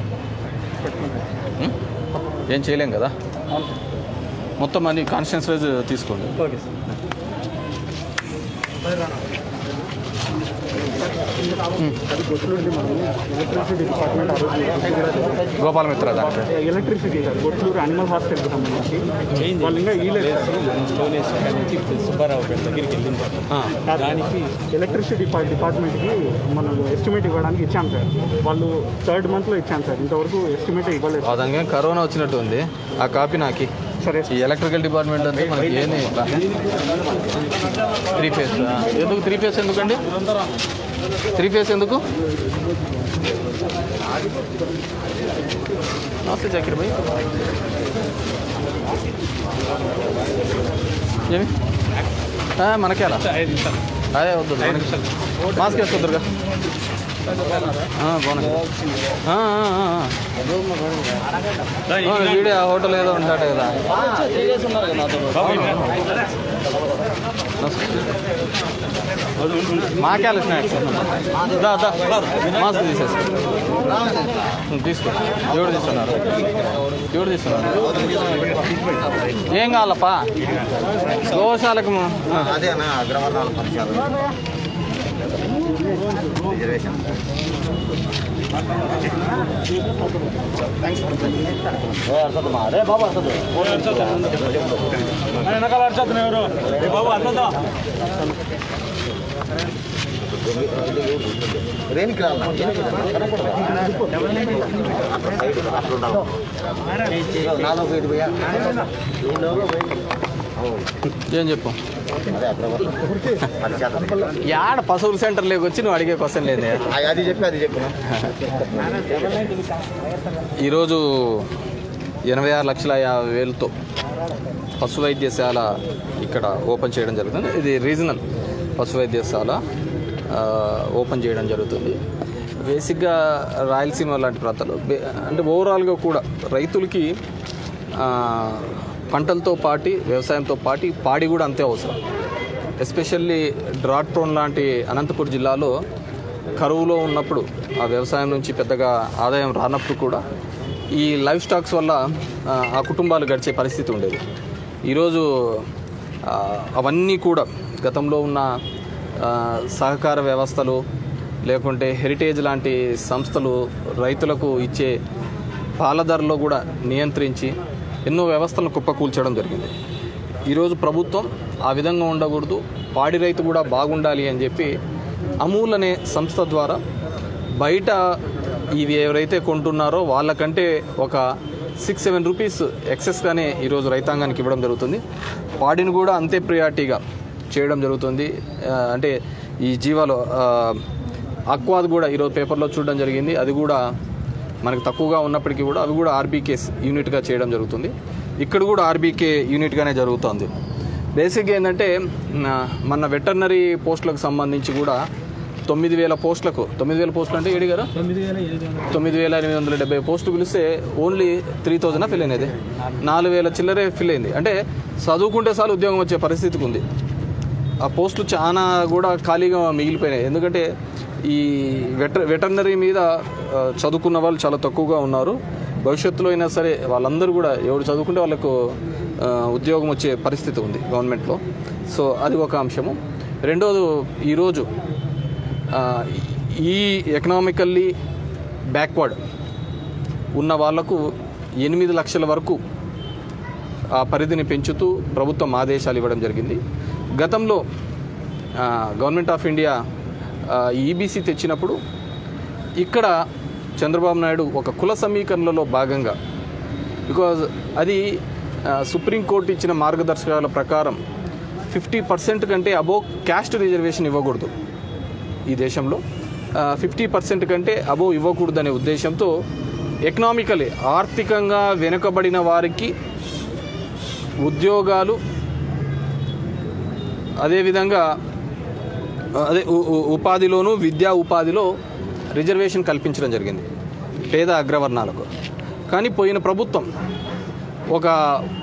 A: ఏం చేయలేం కదా. మొత్తం అన్ని కాన్స్టిట్యూన్స్ వైజ్ తీసుకోండి.
C: Okay sir.
D: అది గొట్లూరుది మనం ఎలక్ట్రిసిటీ డిపార్ట్మెంట్ ఆ రోజు
A: గోపాల మిత్ర దాంట్లో
D: ఎలక్ట్రిసిటీ సార్ గొట్లూరు యానిమల్ హాస్పిటల్కి సంబంధించి వాళ్ళు ఇంకా ఈలేదు
C: స్టోనేజ్ నుంచి సుబ్బారావు పేట దగ్గరికి వెళ్ళింది. దానికి
D: ఎలక్ట్రిసిటీ డిపార్ట్మెంట్కి మనం ఎస్టిమేట్ ఇవ్వడానికి ఇచ్చాం సార్. వాళ్ళు 3rd monthలో ఇచ్చాం సార్, ఇంతవరకు ఎస్టిమేట్ ఇవ్వలేదు.
A: దానికి కరోనా వచ్చినట్టు ఉంది. ఆ కాపీ నాకి.
D: సరే,
A: ఈ ఎలక్ట్రికల్ డిపార్ట్మెంట్ అంటే మనకి ఏంది 3 ఫేజ్ ఎందుకు? 3 ఫేజ్ ఎందుకండి? 3 ఫేజ్ ఎందుకు? నమస్తే జాకిర్ భాయ్. ఏమి మనకే అలా అదే వద్దు, మాస్క్ వేసుకోద్దురుగా. బాగున్నాయి. వీడియో హోటల్ ఏదో ఉంటాడు కదా. మాకేళ స్నాక్స్ మాస్క్ తీసేసి తీసుకో. ఎవడు తీస్తున్నారు? ఏం కావాలప్పా? గోశాలకు
E: అదేనా అగ్రవర్ణాల అరే బాబు రేనికి
A: ఏం చెప్పు. యాడ పశువుల సెంటర్లోకి వచ్చి నువ్వు అడిగే క్వశ్చన్ లేదే.
E: అది చెప్పు.
A: ఈరోజు 86,50,000తో పశు వైద్యశాల ఇక్కడ ఓపెన్ చేయడం జరుగుతుంది. ఇది రీజనల్ పశు వైద్యశాల ఓపెన్ చేయడం జరుగుతుంది. బేసిక్గా రాయలసీమ లాంటి ప్రాంతాలు అంటే ఓవరాల్గా కూడా రైతులకి పంటలతో పాటు వ్యవసాయంతో పాటు పాడి కూడా అంతే అవసరం. ఎస్పెషల్లీ డ్రాట్ ప్రోన్ లాంటి అనంతపురం జిల్లాలో కరువులో ఉన్నప్పుడు ఆ వ్యవసాయం నుంచి పెద్దగా ఆదాయం రానప్పుడు కూడా ఈ లైవ్ స్టాక్స్ వల్ల ఆ కుటుంబాలు గడిచే పరిస్థితి ఉండేది. ఈరోజు అవన్నీ కూడా గతంలో ఉన్న సహకార వ్యవస్థలు లేకుంటే హెరిటేజ్ లాంటి సంస్థలు రైతులకు ఇచ్చే పాల ధరలో కూడా నియంత్రించి ఎన్నో వ్యవస్థలను కుప్పకూల్చడం జరిగింది. ఈరోజు ప్రభుత్వం ఆ విధంగా ఉండకూడదు, పాడి రైతు కూడా బాగుండాలి అని చెప్పి అమూల్ అనే సంస్థ ద్వారా బయట ఇవి ఎవరైతే కొంటున్నారో వాళ్ళకంటే ఒక 6-7 రూపీస్ ఎక్సెస్గానే ఈరోజు రైతాంగానికి ఇవ్వడం జరుగుతుంది. పాడిని కూడా అంతే ప్రియారిటీగా చేయడం జరుగుతుంది. అంటే ఈ జీవాలు అక్వాది కూడా ఈరోజు పేపర్లో చూడడం జరిగింది. అది కూడా మనకు తక్కువగా ఉన్నప్పటికీ కూడా అవి కూడా ఆర్బీకే యూనిట్గా చేయడం జరుగుతుంది. ఇక్కడ కూడా ఆర్బీకే యూనిట్గానే జరుగుతుంది. బేసిక్గా ఏంటంటే మన వెటర్నరీ పోస్టులకు సంబంధించి కూడా 9,000 పోస్టులకు 9,000 పోస్టులు అంటే ఏడు గారు 9,870 పోస్టులు పిలిస్తే ఓన్లీ 3,000 ఫిల్ అయినది. 4,000 చిల్లరే ఫిల్ అయింది. అంటే చదువుకుంటే చాలు ఉద్యోగం వచ్చే పరిస్థితికి ఉంది. ఆ పోస్టులు చాలా కూడా ఖాళీగా మిగిలిపోయినాయి. ఎందుకంటే ఈ వెటర్నరీ మీద చదువుకున్న వాళ్ళు చాలా తక్కువగా ఉన్నారు. భవిష్యత్తులో అయినా సరే వాళ్ళందరూ కూడా ఎవరు చదువుకుంటే వాళ్ళకు ఉద్యోగం వచ్చే పరిస్థితి ఉంది గవర్నమెంట్లో. సో అది ఒక అంశము. రెండోది, ఈరోజు ఈ ఎకనామికల్లీ బ్యాక్వర్డ్ ఉన్న వాళ్లకు 8 లక్షల వరకు ఆ పరిధిని పెంచుతూ ప్రభుత్వం ఆదేశాలు ఇవ్వడం జరిగింది. గతంలో గవర్నమెంట్ ఆఫ్ ఇండియా ఈబీసీ తెచ్చినప్పుడు ఇక్కడ చంద్రబాబు నాయుడు ఒక కుల సమీకరణలో భాగంగా, బికాజ్ అది సుప్రీంకోర్టు ఇచ్చిన మార్గదర్శకాల ప్రకారం 50% కంటే అబోవ్ క్యాస్ట్ రిజర్వేషన్ ఇవ్వకూడదు ఈ దేశంలో. 50% కంటే అబోవ్ ఇవ్వకూడదు అనే ఉద్దేశంతో ఎకనామికలీ ఆర్థికంగా వెనుకబడిన వారికి ఉద్యోగాలు, అదేవిధంగా ఉపాధిలోను, విద్యా ఉపాధిలో రిజర్వేషన్ కల్పించడం జరిగింది పేద అగ్రవర్ణాలకు. కానీ పోయిన ప్రభుత్వం ఒక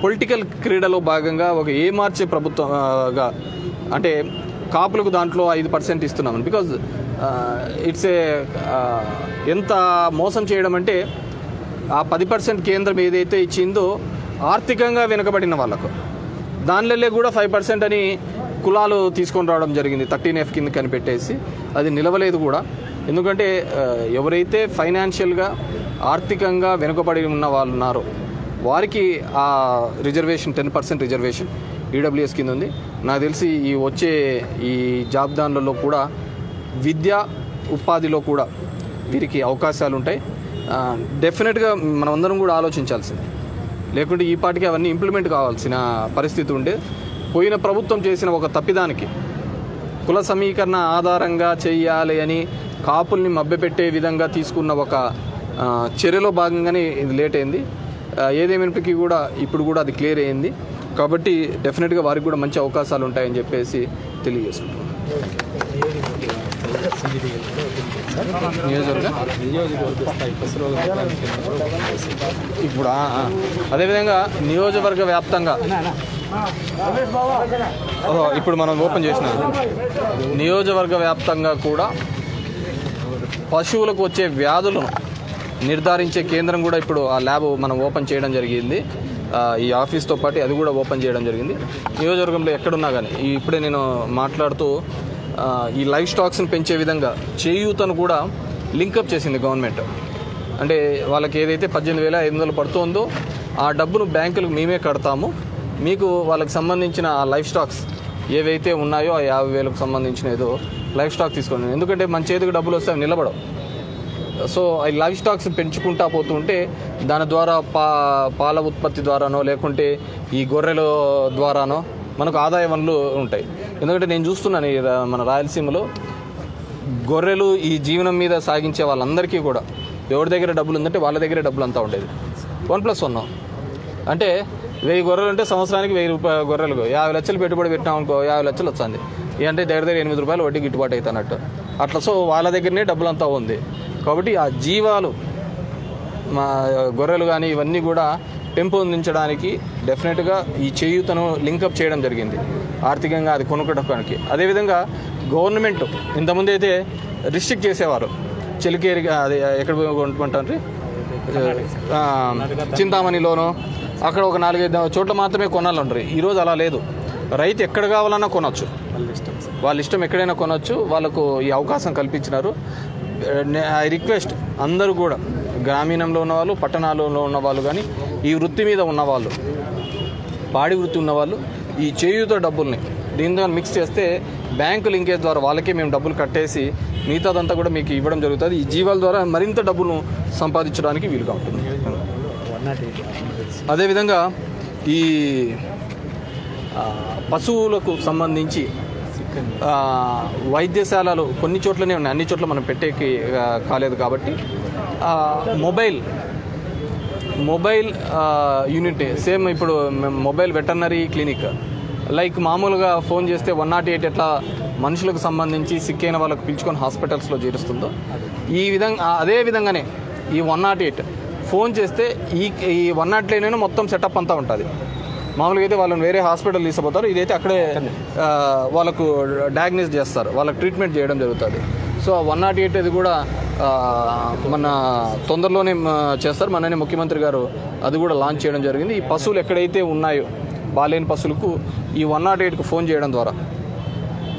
A: పొలిటికల్ క్రీడలో భాగంగా ఒక ఏమార్చే ప్రభుత్వంగా, అంటే కాపులకు దాంట్లో 5% ఇస్తున్నామని. బికాజ్ ఇట్స్ ఎంత మోసం చేయడం అంటే ఆ 10% కేంద్రం ఏదైతే ఇచ్చిందో ఆర్థికంగా వెనుకబడిన వాళ్ళకు, దానిలో కూడా 5% అని కులాలు తీసుకొని రావడం జరిగింది 13F కింద కనిపెట్టేసి. అది నిలవలేదు కూడా. ఎందుకంటే ఎవరైతే ఫైనాన్షియల్గా ఆర్థికంగా వెనుకబడి ఉన్న వాళ్ళు ఉన్నారో వారికి ఆ రిజర్వేషన్ 10% రిజర్వేషన్ ఈడబ్ల్యూఎస్ కింద ఉంది. నాకు తెలిసి వచ్చే ఈ జాబితాలలో కూడా విద్య ఉపాధిలో కూడా వీరికి అవకాశాలు ఉంటాయి. డెఫినెట్గా మనం అందరం కూడా ఆలోచించాల్సింది, లేకుంటే ఈ పాటికి అవన్నీ ఇంప్లిమెంట్ కావాల్సిన పరిస్థితి ఉండే. పోయిన ప్రభుత్వం చేసిన ఒక తప్పిదానికి కుల సమీకరణ ఆధారంగా చేయాలి అని కాపుల్ని మభ్యపెట్టే విధంగా తీసుకున్న ఒక చర్యలో భాగంగానే ఇది లేట్ అయింది. ఏదేమైనప్పటికీ కూడా ఇప్పుడు కూడా అది క్లియర్ అయింది. కాబట్టి డెఫినెట్గా వారికి కూడా మంచి అవకాశాలు ఉంటాయని చెప్పేసి తెలియజేసుకుంటున్నాం. ఇప్పుడు అదేవిధంగా నియోజకవర్గ వ్యాప్తంగా ఇప్పుడు మనం ఓపెన్ చేసిన నియోజకవర్గ వ్యాప్తంగా కూడా పశువులకు వచ్చే వ్యాధులను నిర్ధారించే కేంద్రం కూడా ఇప్పుడు ఆ ల్యాబ్ మనం ఓపెన్ చేయడం జరిగింది. ఈ ఆఫీస్తో పాటు అది కూడా ఓపెన్ చేయడం జరిగింది. నియోజకవర్గంలో ఎక్కడున్నా కానీ ఇప్పుడే నేను మాట్లాడుతూ ఈ లైవ్ స్టాక్స్ని పెంచే విధంగా చేయూతను కూడా లింకప్ చేసింది గవర్నమెంట్. అంటే వాళ్ళకి ఏదైతే 18,500 పడుతుందో ఆ డబ్బును బ్యాంకులకు మేమే కడతాము, మీకు వాళ్ళకి సంబంధించిన ఆ లైవ్ స్టాక్స్ ఏవైతే ఉన్నాయో ఆ 50,000కు సంబంధించిన ఏదో లైవ్ స్టాక్ తీసుకోండి. ఎందుకంటే మన చేతికి డబ్బులు వస్తే అవి నిలబడవు. సో ఈ లైవ్ స్టాక్స్ పెంచుకుంటా పోతుంటే దాని ద్వారా పాల ఉత్పత్తి ద్వారానో లేకుంటే ఈ గొర్రెల ద్వారానో మనకు ఆదాయ వనరులు ఉంటాయి. ఎందుకంటే నేను చూస్తున్నాను మన రాయలసీమలో గొర్రెలు ఈ జీవనం మీద సాగించే వాళ్ళందరికీ కూడా ఎవరి దగ్గర డబ్బులు ఉందంటే వాళ్ళ దగ్గరే డబ్బులు అంతా ఉండేది. 1+1 అంటే 1000 గొర్రెలు అంటే సంవత్సరానికి 1000 రూపాయల గొర్రెలకు 50 లక్షలు పెట్టుబడి పెట్టినాం అనుకో, 50 లక్షలు వస్తుంది. అంటే దగ్గర 8 రూపాయలు వడ్డీ గిట్టుబాటు అవుతున్నట్టు అట్లా. సో వాళ్ళ దగ్గరనే డబ్బులంతా ఉంది. కాబట్టి ఆ జీవాలు, మా గొర్రెలు కానీ ఇవన్నీ కూడా పెంపొందించడానికి డెఫినెట్గా ఈ చేయూతను లింకప్ చేయడం జరిగింది ఆర్థికంగా అది కొనుక్కోవడానికి. అదేవిధంగా గవర్నమెంట్ ఇంతకుముందు అయితే రిస్ట్రిక్ట్ చేసేవారు, చెలికేరిగా అది ఎక్కడ కొనుక్కుంటారు, చింతామణిలోనో అక్కడ ఒక 4-5 చోట్ల మాత్రమే కొనాలంటారు. ఈరోజు అలా లేదు, రైతు ఎక్కడ కావాలన్నా కొనవచ్చు, వాళ్ళ ఇష్టం ఎక్కడైనా కొనవచ్చు. వాళ్ళకు ఈ అవకాశం కల్పించినారు. ఐ రిక్వెస్ట్ అందరూ కూడా గ్రామీణంలో ఉన్నవాళ్ళు, పట్టణాలలో ఉన్నవాళ్ళు కానీ ఈ వృత్తి మీద ఉన్నవాళ్ళు, పాడి వృత్తి ఉన్నవాళ్ళు ఈ చేయూత డబ్బుల్ని దీంతో మిక్స్ చేస్తే బ్యాంకు లింకేజ్ ద్వారా వాళ్ళకే మేము డబ్బులు కట్టేసి మిగతాదంతా కూడా మీకు ఇవ్వడం జరుగుతుంది. ఈ జీవాల ద్వారా మరింత డబ్బును సంపాదించడానికి వీలుగా ఉంటుంది. అదేవిధంగా ఈ పశువులకు సంబంధించి వైద్యశాలలు కొన్ని చోట్లనే ఉన్నాయి, అన్ని చోట్ల మనం పెట్టేకి కాలేదు. కాబట్టి మొబైల్ యూనిట్ సేమ్ ఇప్పుడు మొబైల్ వెటర్నరీ క్లినిక్ లైక్ మామూలుగా ఫోన్ చేస్తే 108 ఎట్లా మనుషులకు సంబంధించి సిక్ అయిన వాళ్ళకు పిలుచుకొని హాస్పిటల్స్లో చేరుస్తుందో ఈ విధంగా అదే విధంగానే ఈ 108 ఫోన్ చేస్తే ఈ 108లోనే మొత్తం సెటప్ అంతా ఉంటుంది. మామూలుగా అయితే వాళ్ళని వేరే హాస్పిటల్ తీసుకుపోతారు, ఇదైతే అక్కడే వాళ్ళకు డయాగ్నోస్ చేస్తారు, వాళ్ళకి ట్రీట్మెంట్ చేయడం జరుగుతుంది. సో 108 అది కూడా మన తొందరలోనే చేస్తారు. మననే ముఖ్యమంత్రి గారు అది కూడా లాంచ్ చేయడం జరిగింది. ఈ పశువులు ఎక్కడైతే ఉన్నాయో బాలేని పశువులకు ఈ 108కు ఫోన్ చేయడం ద్వారా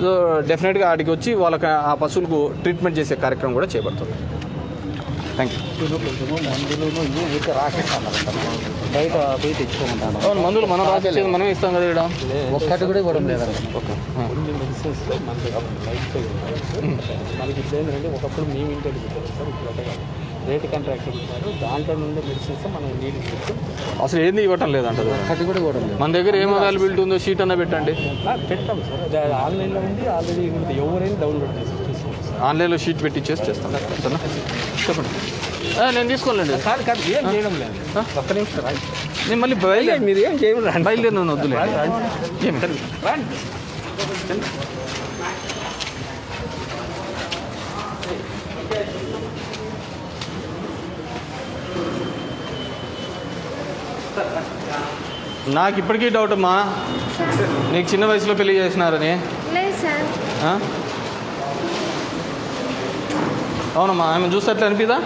A: సో డెఫినెట్గా వాటికి వచ్చి వాళ్ళకి ఆ పశువులకు ట్రీట్మెంట్ చేసే కార్యక్రమం కూడా చేపడుతుంది. Thank you.
E: బయట పోయి తెచ్చుకోమంటాను.
A: అవును, మందులు మనం రాసేది మనమే ఇస్తాం కదా. ఇక్కడ
E: ఒక్కటి కూడా ఇవ్వడం లేదండి.
A: ఓకే.
C: మెడిసిన్స్లో మనకి ఇప్పుడు ఏంటంటే ఒకప్పుడు మేము ఇంటికి పెట్టారు సార్, ఇప్పుడు రేట్ కాంట్రాక్ట్ ఇస్తారు, దాంట్లో నుండి మెడిసిన్స్ మనం నీళ్ళు ఇచ్చు
A: అసలు ఏంది ఇవ్వటం లేదంట
E: ఒకటి కూడా ఇవ్వడం లేదు.
A: మన దగ్గర ఏం అవైలబిలిటీ ఉందో షీట్ అన్న పెట్టండి.
C: పెడతాం సార్, అది ఆన్లైన్లో ఉంది ఆల్రెడీ ఉంది, ఎవరైనా డౌన్లోడ్ చేసి తీసుకోవచ్చు.
A: ఆన్లైన్లో షీట్ పెట్టించేసి చేస్తాను. సరేనా, చెప్పండి. నేను తీసుకోలేండి.
C: కాదు కాదు ఏం చేయడం లేదు, ఒక్క నిమిషం రండి.
A: నేను మళ్ళీ బయలుదేరి
C: మీరు ఏం చేయడం రండి,
A: బయలుదేరి నన్ను వద్దులే. ఏమి
C: రండి.
A: నాకు ఇప్పటికీ డౌట్ అమ్మా, నీకు చిన్న వయసులో పెళ్లి చేసినారని.
F: లేదు సార్.
A: అవునమ్మా, ఆమె చూస్తే అట్లా అనిపిదా?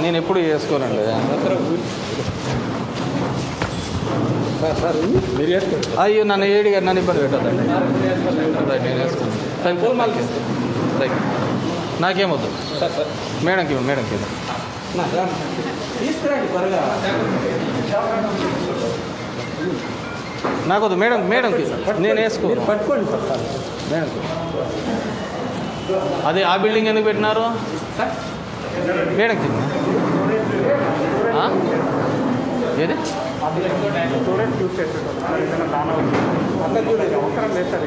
A: నేను ఎప్పుడు చేసుకోనండి.
C: మీరు వేసుకోండి.
A: అయ్యో నన్ను ఏడిగారు, నన్ను ఇబ్బంది పెట్టద్దండి. నేను వేసుకున్నాను. రైట్, నాకేమొద్దు. మేడంకి మేడంకి
C: తీసుకురండి త్వరగా.
A: నాకొద్దు మేడంకి నేను వేసుకో.
C: పట్టుకోండి సార్
A: మేడంకి. అదే ఆ బిల్డింగ్ ఎందుకు పెట్టినారు? మేడంకి ఏది
D: స్టూడెంట్ యూజ్ చేసేటప్పుడు ఏదైనా దాన అవసరం లేదు sir.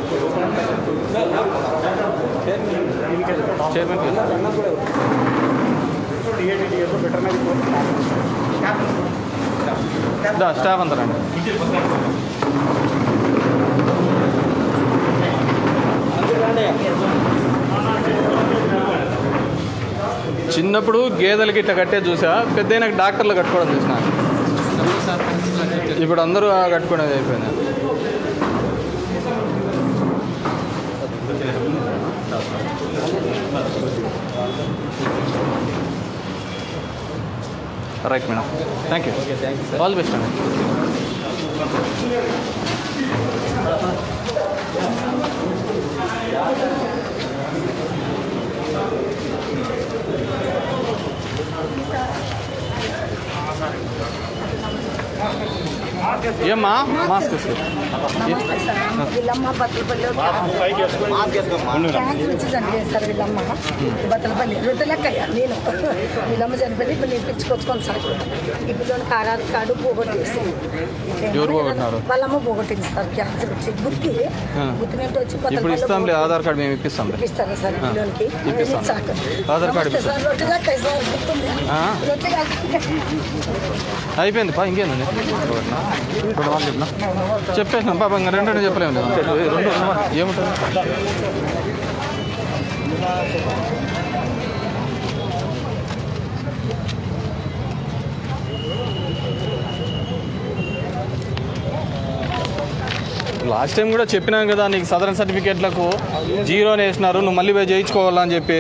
A: Chairman
D: DADDS veterinary course
A: staff అంతా రండి. చిన్నప్పుడు గేదెలకి ఇట్లా కట్టే చూసా, పెద్ద డాక్టర్లు కట్టుకోవడం చూసిన. ఇప్పుడు అందరూ కట్టుకునేది అయిపోయింది. Right madam, thank you. All the best అండి. ఏమ్మా మాస్క్
G: నమస్తే సార్, వీళ్ళమ్మ బత్తలపల్లి క్యాన్సర్ వచ్చి చనిపోయింది సార్. వీళ్ళమ్మ బత్తలపల్లి రొట్టెలక్కయ్య నేను వీళ్ళమ్మ చనిపోయింది. ఇప్పుడు నేను పిచ్చుకొచ్చుకొని సార్ ఈ పిల్లలకి ఆధార్ కార్డు పోగొట్టేసి
A: ఎవరు పోగొట్టినారు?
G: వాళ్ళమ్మ పోగొట్టింది సార్. క్యాన్సర్ వచ్చి గుర్తునేంటి వచ్చి
A: ఇప్పుడు ఇస్తాంలే, ఆధార్ కార్డు మేము ఇప్పిస్తాం.
G: ఇస్తారా సార్ పిల్లలకి?
A: ఆధార్ కార్డు
G: సార్ రొట్టెలక్కయ్య సార్ గుర్తుంది. రొట్టెలక్కయ్య
A: అయిపోయింది పా, ఇంకేందండి. ఇప్పుడు వాళ్ళు చెప్పిన చెప్పేసినాం పాప, ఇంకా రెండు చెప్పలేము లేదు. రెండు ఏముంటుంది? లాస్ట్ టైం కూడా చెప్పినాం కదా, నీకు సదరన్ సర్టిఫికేట్లకు 0 వేసినారు, నువ్వు మళ్ళీ పోయి చేయించుకోవాలా అని చెప్పి.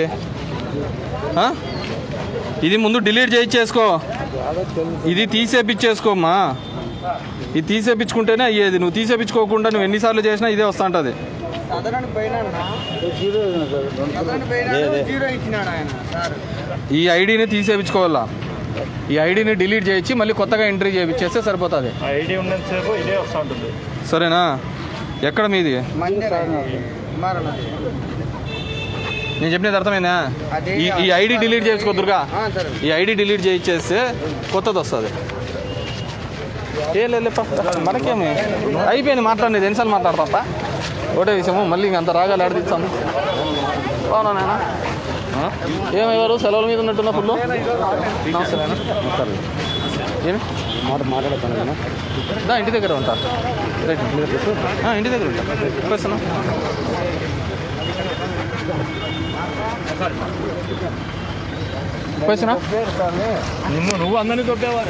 A: ఇది ముందు డిలీట్ చేయించేసుకో, ఇది తీసేపించేసుకోమ్మా. ఇది తీసేపించుకుంటేనే అయ్యేది. నువ్వు తీసేపించుకోకుండా నువ్వు ఎన్నిసార్లు చేసినా ఇదే వస్తూ ఉంటుంది. ఈ ఐడిని తీసేపించుకోవాలా, ఈ ఐడిని డిలీట్ చేయించి మళ్ళీ కొత్తగా ఎంట్రీ చేయించేస్తే సరిపోతుంది.
D: ఐడి ఉన్నంతసేపు ఇదే వస్తూ ఉంటుంది.
A: సరేనా? ఎక్కడ మీది? నేను చెప్పినది అర్థమైందా? ఈ ఐడి డిలీట్ చేసుకోదురుగా, ఈ ఐడి డిలీట్ చేయించేస్తే కొత్తది వస్తుంది. ఏం లేదు మనకేమి అయిపోయింది మాట్లాడేది. ఎన్నిసార్లు మాట్లాడతాపా ఒకటే విషయము, మళ్ళీ ఇంకంత రాగాలు ఆడిస్తాము. అవునా నాయన? ఏమయ్యారు సెలవుల మీద ఉన్నట్టున్న ఫుల్? నమస్తే నాయన. సరే ఏమి
E: మాట్లాడతాను.
A: ఇంటి దగ్గర ఉంటా. రైట్, ఇంటి దగ్గర ఉంటా. వస్తున్నా. పోయినా నువ్వు అందరినీ తొక్కేవా?